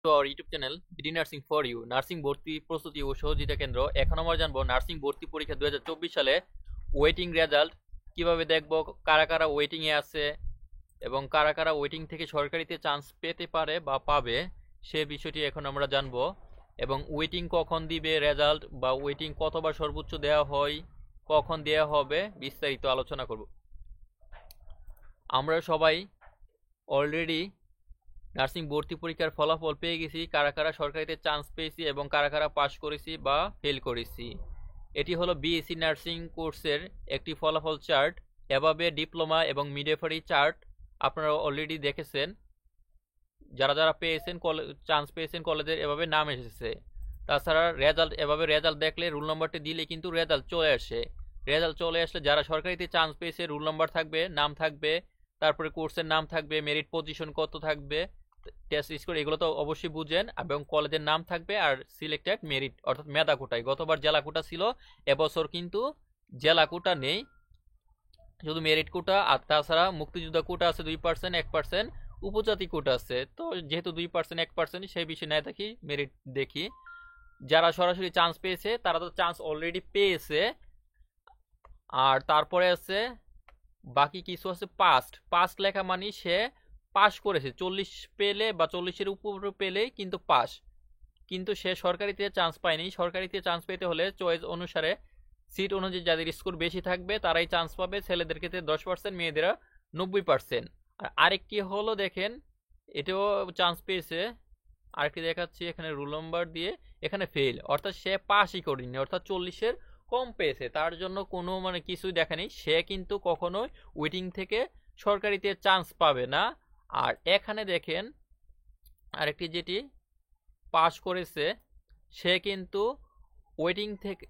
Two our YouTube channel BD nursing for you nursing ভর্তি প্রস্তুতি ও সহযোগিতা কেন্দ্র। এখন আমরা জানবো নার্সিং ভর্তি পরীক্ষা 2024 সালে ওয়েটিং রেজাল্ট কিভাবে দেখবো, কারা কারা ওয়েটিং এ আছে এবং কারা কারা ওয়েটিং থেকে সরকারিতে চান্স পেতে পারে বা পাবে সে বিষয়টি এখন আমরা জানবো। এবং ওয়েটিং কখন দিবে রেজাল্ট বা ওয়েটিং কতবার সর্বোচ্চ দেওয়া হয়, কখন দেওয়া হবে, বিস্তারিত আলোচনা করব। আমরা সবাই অলরেডি নার্সিং ভর্তি পরীক্ষার ফলাফল পেয়ে গেছি, কারা কারা সরকারিতে চান্স পেয়েছি এবং কারা কারা পাস করেছি বা ফেল করেছি। এটি হলো বিএসসি নার্সিং কোর্সের একটি ফলাফল চার্ট। এভাবে ডিপ্লোমা এবং মিডওয়াইফারি চার্ট আপনারা অলরেডি দেখেছেন। যারা যারা পেয়েছেন চান্স পেয়েছেন কলেজের এভাবে নাম এসেছে। তাছাড়া রেজাল্ট, এভাবে রেজাল্ট দেখলে রোল নাম্বারটি দিলে কিন্তু রেজাল্ট চলে আসে। রেজাল্ট চলে আসলে যারা সরকারিতে চান্স পেয়েছে রোল নাম্বার থাকবে, নাম থাকবে, তারপরে কোর্সের নাম থাকবে, মেরিট পজিশন কত থাকবে, টেস্ট স্কোর, এগুলো তো অবশ্যই বুঝেন, এবং কলেজের নাম থাকবে আর সিলেক্টেড মেরিট অর্থাৎ মেধা কোটায়। গতবার জেলা কোটা ছিল, এবছর কিন্তু জেলা কোটা নেই, শুধু মেরিট কোটা। আর তাছাড়া মুক্তিযোদ্ধা কোটা আছে 2%, 1% উপজাতি কোটা আছে। তো যেহেতু 2%, 1% সেই বিষয় না দেখি, মেরিট দেখি। যারা সরাসরি চান্স পেয়েছে তারা তো চান্স অলরেডি পেয়েছে। আর তারপরে আছে বাকি কিছু আছে পাস্ট লেখা মানে সে পাস করেছে, 40 পেলে বা 40-এর উপরে পেলেই কিন্তু পাস, কিন্তু সে সরকারিতে চান্স পায়নি। সরকারিতে চান্স পেতে হলে চয়েস অনুসারে সিট অনুযায়ী যাদের স্কোর বেশি থাকবে তারাই চান্স পাবে। ছেলেদের ক্ষেত্রে 10%, মেয়েদেরা 90%। আর আরেকটি হলো দেখেন, এটাও চান্স পেয়েছে, আরেকটি দেখাচ্ছি এখানে রোল নাম্বার দিয়ে, এখানে ফেল অর্থাৎ সে পাসই করেনি, অর্থাৎ 40-এর কম পেয়েছে, তার জন্য কোনো কিছুই দেখা নেই, সে কিন্তু কখনোই ওয়েটিং থেকে সরকারিতে চান্স পাবে না। আর এখানে দেখেন আরেকটি যেটি পাস করেছে সে কিন্তু ওয়েটিং থেকে,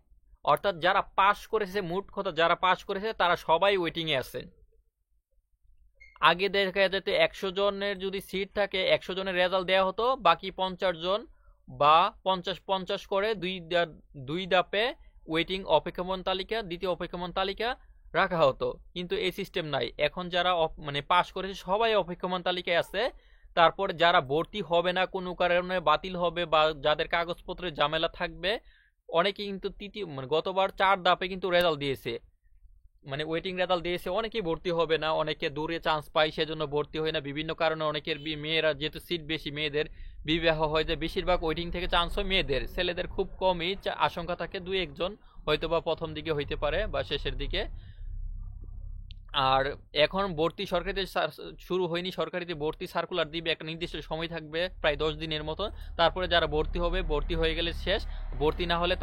অর্থাৎ যারা পাস করেছে, মোট কথা যারা পাস করেছে তারা সবাই ওয়েটিংয়ে আছে। আগে দেখা যেত 100 জনের যদি সিট থাকে 100 জনের রেজাল্ট দেওয়া হতো, বাকি 50 জন বা 50-50 করে দুই ধাপে ওয়েটিং অপেক্ষমান তালিকা, দ্বিতীয় অপেক্ষমান তালিকা রাখা হতো, কিন্তু এই সিস্টেম নাই। এখন যারা পাস করেছে সবাই অপেক্ষমান তালিকায় আছে। তারপর যারা ভর্তি হবে না, কোনো কারণে বাতিল হবে বা যাদের কাগজপত্রের ঝামেলা থাকবে, অনেকে কিন্তু তৃতীয় গতবার 4 ধাপে কিন্তু রেজাল্ট দিয়েছে, ওয়েটিং রেজাল্ট দিয়েছে, অনেকেই ভর্তি হবে না, অনেকে দূরে চান্স পায় সেজন্য ভর্তি হয় না, বিভিন্ন কারণে অনেকের মেয়েরা যেহেতু সিট বেশি, মেয়েদের বিবাহ হয়ে যায়, বেশিরভাগ ওয়েটিং থেকে চান্স হয় মেয়েদের, ছেলেদের খুব কমই আশঙ্কা থাকে, 2-1 জন হয়তো বা প্রথম দিকে হইতে পারে বা শেষের দিকে। আর এখন ভর্তি সরকারিতে শুরু হয়নি, সরকারিতে ভর্তি সার্কুলার দিবে, একটা নির্দিষ্ট সময় থাকবে প্রায় 10 দিনের মতো, তারপরে যারা ভর্তি হবে, ভর্তি হয়ে গেলে শেষ, ভর্তি না হলে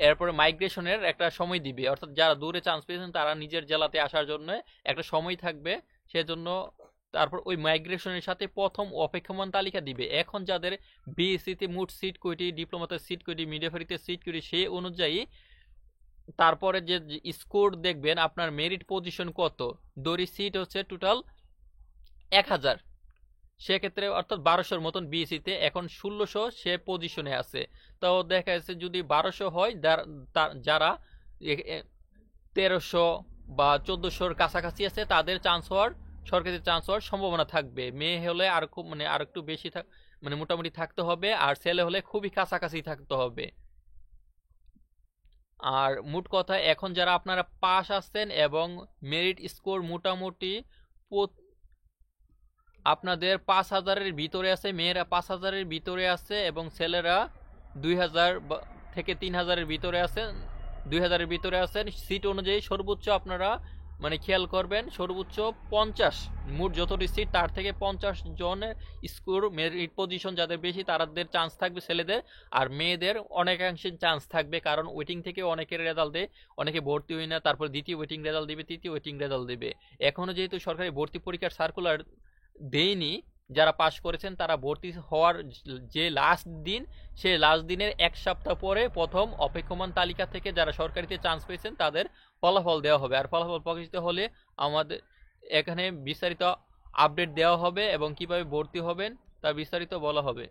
এরপরে মাইগ্রেশনের একটা সময় দিবে, অর্থাৎ যারা দূরে চান্স পেয়েছেন তারা নিজের জেলাতে আসার জন্য একটা সময় থাকবে, সেজন্য তারপর ওই মাইগ্রেশনের সাথে প্রথম অপেক্ষমান তালিকা দিবে। এখন যাদের বিএসসিতে মোট সিট কয়টি, ডিপ্লোমাতে সিট কয়টি, মিডওয়াইফারিতে সিট কয়টি, সেই অনুযায়ী তারপরে যে স্কোর দেখবেন আপনার মেরিট পজিশন কত। দড়ি সিট হচ্ছে টোটাল 1000, সেক্ষেত্রে অর্থাৎ 1200-র মতন বিএসসিতে, এখন 1600 সে পজিশনে আছে। তো দেখা যাচ্ছে যদি 1200 হয়, যারা 1300 বা 1400-র কাছাকাছি আছে তাদের চান্স হওয়ার, সরকারিতে চান্স হওয়ার সম্ভাবনা থাকবে। মেয়ে হলে আর খুব আর একটু বেশি মোটামুটি থাকতে হবে, আর ছেলে হলে খুবই কাছাকাছি থাকতে হবে। আর মোট কথা এখন যারা আপনারা পাস আসছেন এবং মেরিট স্কোর মোটামুটি আপনাদের 5000-এর ভিতরে আছে, মেয়েরা 5000-এর ভিতরে আছে এবং ছেলেরা 2000 থেকে 3000-এর ভিতরে আছেন, 2000-এর ভিতরে আছেন। সিট অনুযায়ী সর্বোচ্চ আপনারা খেয়াল করবেন, সর্বোচ্চ 50, মোট যতটি সিট তার থেকে 50 জনের স্কোর মেরিট পজিশন যাদের বেশি তাদের চান্স থাকবে ছেলেদের, আর মেয়েদের অনেকাংশে চান্স থাকবে, কারণ ওয়েটিং থেকে অনেকের রেজাল্ট দেয়, অনেকে ভর্তি হয় না, তারপর দ্বিতীয় ওয়েটিং রেজাল্ট দিবে, তৃতীয় ওয়েটিং রেজাল্ট দিবে। এখনো যেহেতু সরকারি ভর্তি পরীক্ষার সার্কুলার দেয়নি, যারা পাস করেছেন তারা ভর্তি হওয়ার যে লাস্ট দিন, সেই লাস্ট দিনের 1 সপ্তাহ পরে প্রথম অপেক্ষমান তালিকা থেকে যারা সরকারিতে চান্স পেয়েছেন তাদের ফলাফল দেওয়া হবে। আর ফলাফল প্রকাশিত হলে আমাদের এখানে বিস্তারিত আপডেট দেওয়া হবে এবং কিভাবে ভর্তি হবেন তা বিস্তারিত বলা হবে।